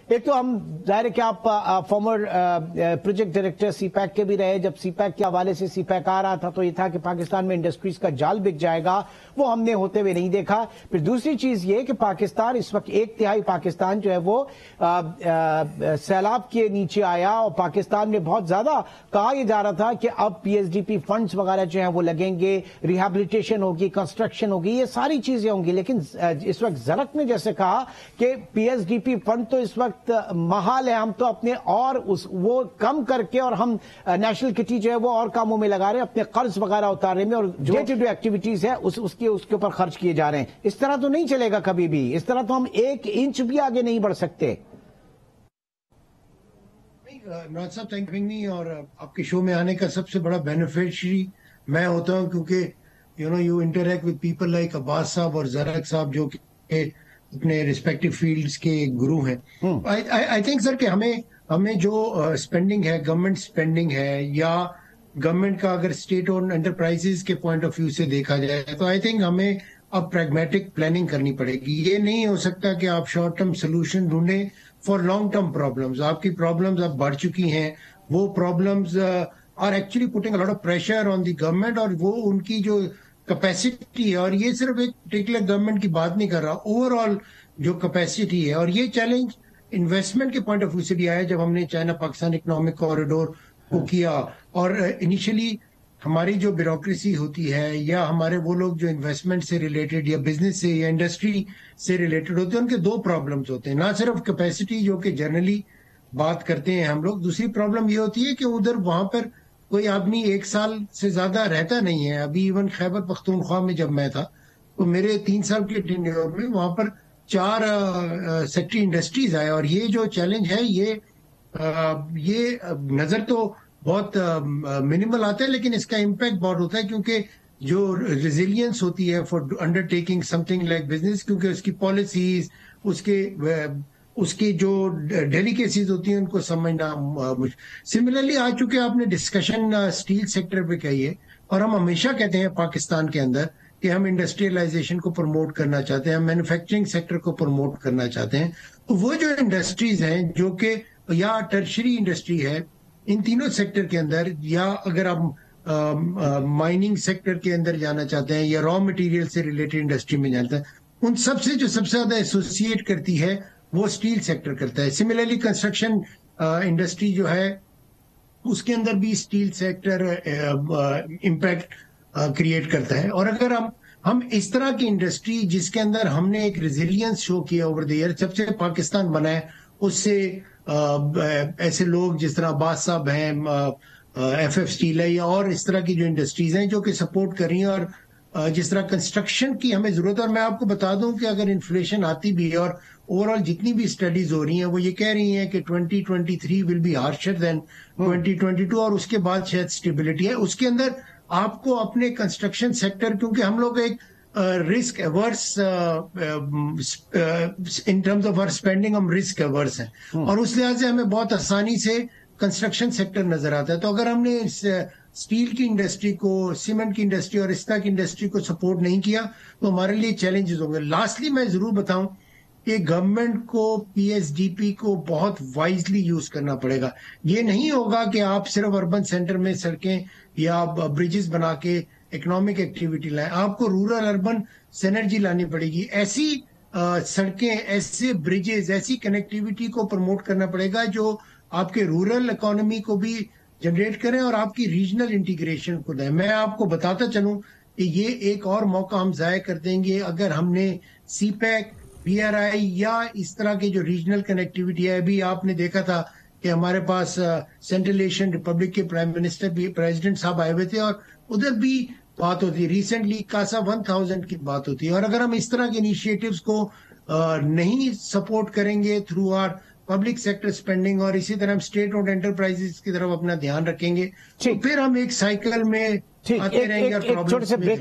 ایک تو ہم ظاہر ہے کہ آپ farmer project director C pack کے بھی رہے. جب سی پیک کے حوالے سے سی پیک آ رہا تھا تو یہ تھا کہ پاکستان میں انڈسٹریز کا جال بک جائے گا, وہ ہم نے ہوتے ہوئے نہیں دیکھا. پھر دوسری چیز یہ کہ پاکستان اس وقت 1/3 پاکستان جو ہے وہ سیلاب کے نیچے آیا, اور پاکستان میں بہت زیادہ کہا یہ جا رہا تھا کہ اب P S D P funds وغیرہ جو ہیں وہ لگیں گے, ریہیبلیٹیشن ہوگی, کنسٹرکشن ہوگی, یہ ساری چیزیں ہوں گی. لیکن اس وقت زرق نے جیسے کہا کہ P S D P fund تو اس وقت محال ہے, ہم تو اپنے اور وہ کم کر کے اور ہم نیشنل کٹی جو ہے وہ اور کاموں میں لگا رہے ہیں, اپنے قرض وغیرہ اتارنے میں, اور جو ڈے ٹو ڈے ایکٹیویٹیز ہے اس کے اوپر خرچ کیے جا رہے ہیں. اس طرح تو نہیں چلے گا کبھی بھی, اس طرح تو ہم 1 انچ بھی آگے نہیں بڑھ سکتے. نواز صاحب تھینک یو, اور آپ کے شو میں آنے کا سب سے بڑا بینیفیشری میں ہوتا ہوں, کیونکہ you interact with people like Abbas صاحب اور زرق صاحب جو کہ اپنے ریسپیکٹو فیلڈز کے گرو ہیں. آئی تھنک سر کہ ہمیں جو اسپینڈنگ ہے, گورنمنٹ اسپینڈنگ ہے, یا گورنمنٹ کا اگر اسٹیٹ اون انٹرپرائزز کے پوائنٹ آف ویو سے دیکھا جائے, تو آئی تھنک ہمیں اب پریگمیٹک پلاننگ کرنی پڑے گی. یہ نہیں ہو سکتا کہ آپ شارٹ ٹرم سولوشن ڈھونڈیں فار لانگ ٹرم پرابلمز. آپ کی پرابلمز اب بڑھ چکی ہیں, وہ problems are actually putting a lot of pressure on the government, اور وہ ان کی جو کیپیسٹی ہے, اور یہ صرف ایک پرٹیکولر گورنمنٹ کی بات نہیں کر رہا, اوور آل جو کیپیسٹی ہے. اور یہ چیلنج انویسٹمنٹ کے پوائنٹ آف ویو سے بھی آیا جب ہم نے چائنا پاکستان اکنامک کوریڈور کو کیا, اور انیشلی ہماری جو بیوروکریسی ہوتی ہے, یا ہمارے وہ لوگ جو انویسٹمنٹ سے ریلیٹڈ یا بزنس سے یا انڈسٹری سے ریلیٹڈ ہوتے ہیں, ان کے 2 پرابلمز ہوتے ہیں. نہ صرف کیپیسٹی جو کہ جنرلی بات کرتے ہیں ہم لوگ, دوسری پرابلم یہ ہوتی ہے کہ ادھر وہاں پر کوئی آدمی 1 سال سے زیادہ رہتا نہیں ہے. ابھی ایون خیبر پختونخوا میں جب میں تھا تو میرے 3 سال کے ٹینیور میں وہاں پر 4 سیکٹری انڈسٹریز آئے, اور یہ جو چیلنج ہے یہ نظر تو بہت منیمل آتا ہے, لیکن اس کا امپیکٹ بہت ہوتا ہے, کیونکہ جو ریزیلینس ہوتی ہے for under taking some thing like business, کیونکہ اس کی پالیسیز, اس کی جو ڈیلیکیسیز ہوتی ہیں ان کو سمجھنا سملرلی آ چکے. آپ نے ڈسکشن اسٹیل سیکٹر پہ کہی ہے, اور ہم ہمیشہ کہتے ہیں پاکستان کے اندر کہ ہم انڈسٹریلائزیشن کو پروموٹ کرنا چاہتے ہیں, ہم مینوفیکچرنگ سیکٹر کو پروموٹ کرنا چاہتے ہیں. تو وہ جو انڈسٹریز ہیں جو کہ یا ٹرشری انڈسٹری ہے, ان تینوں سیکٹر کے اندر, یا اگر آپ مائننگ سیکٹر کے اندر جانا چاہتے ہیں یا را مٹیریل سے ریلیٹڈ انڈسٹری میں جانا چاہتے ہیں, ان سب سے جو سب سے زیادہ ایسوسیٹ کرتی ہے وہ اسٹیل سیکٹر کرتا ہے. سملرلی کنسٹرکشن انڈسٹری جو ہے اس کے اندر بھی اسٹیل سیکٹر امپیکٹ کریٹ کرتا ہے. اور اگر ہم اس طرح کی انڈسٹری جس کے اندر ہم نے ایک ریزیلینس شو کیا اوور دی ایئر, جب سے پاکستان بنا ہے اس سے ایسے لوگ جس طرح عباس صاحب ہیں, ایف اسٹیل ہے, یا اور اس طرح کی جو انڈسٹریز ہیں جو کہ سپورٹ کر رہی ہیں, اور جس طرح کنسٹرکشن کی ہمیں ضرورت ہے. اور میں آپ کو بتا دوں کہ اگر انفلیشن آتی بھی ہے, اور اوور آل جتنی بھی اسٹڈیز ہو رہی ہیں وہ یہ کہہ رہی ہیں کہ 2023 ول بی ہارشر دین 2022, اور اس کے بعد شاید اسٹیبلٹی ہے. اس کے اندر آپ کو اپنے کنسٹرکشن سیکٹر, کیونکہ ہم لوگ ایک risk averse in terms of our spending, ہم رسک ایورس ہیں, اور اس لحاظ سے ہمیں بہت آسانی سے کنسٹرکشن سیکٹر نظر آتا ہے. تو اگر ہم نے اسٹیل کی انڈسٹری کو, سیمنٹ کی انڈسٹری اور اس طرح کی انڈسٹری کو سپورٹ نہیں کیا تو ہمارے لیے چیلنجز ہوں گے. لاسٹلی میں ضرور بتاؤں کہ گورنمنٹ کو پی ایس ڈی پی کو بہت وائزلی یوز کرنا پڑے گا. یہ نہیں ہوگا کہ آپ صرف اربن سینٹر میں سڑکیں یا بریجز بنا کے اکنامک ایکٹیویٹی لائیں. آپ کو رورل اربن سینرجی لانی پڑے گی. ایسی سڑکیں, ایسے بریجز, ایسی کنیکٹیویٹی کو پروموٹ کرنا پڑے گا جو آپ کے رورل اکانومی کو بھی جنریٹ کریں اور آپ کی ریجنل انٹیگریشن کو دیں. میں آپ کو بتاتا چلوں کہ یہ ایک اور موقع ہم ضائع کر دیں گے اگر ہم نے سی پیک, بی آر آئی یا اس طرح کی جو ریجنل کنیکٹیویٹی ہے. ابھی آپ نے دیکھا تھا کہ ہمارے پاس سینٹرل ایشین ریپبلک کے پرائم منسٹر بھی, پریزیڈنٹ صاحب آئے ہوئے تھے, اور ادھر بھی بات ہوتی ہے. ریسنٹلی کاسا 1000 کی بات ہوتی ہے. اور اگر ہم اس طرح کے انیشیٹوز کو نہیں سپورٹ کریں گے through our public sector spending, اور اسی طرح ہم اسٹیٹ اونڈ انٹرپرائزز کی طرف اپنا دھیان رکھیں گے, تو پھر ہم ایک سائیکل میں آتے رہیں گے اور پرابلمز میں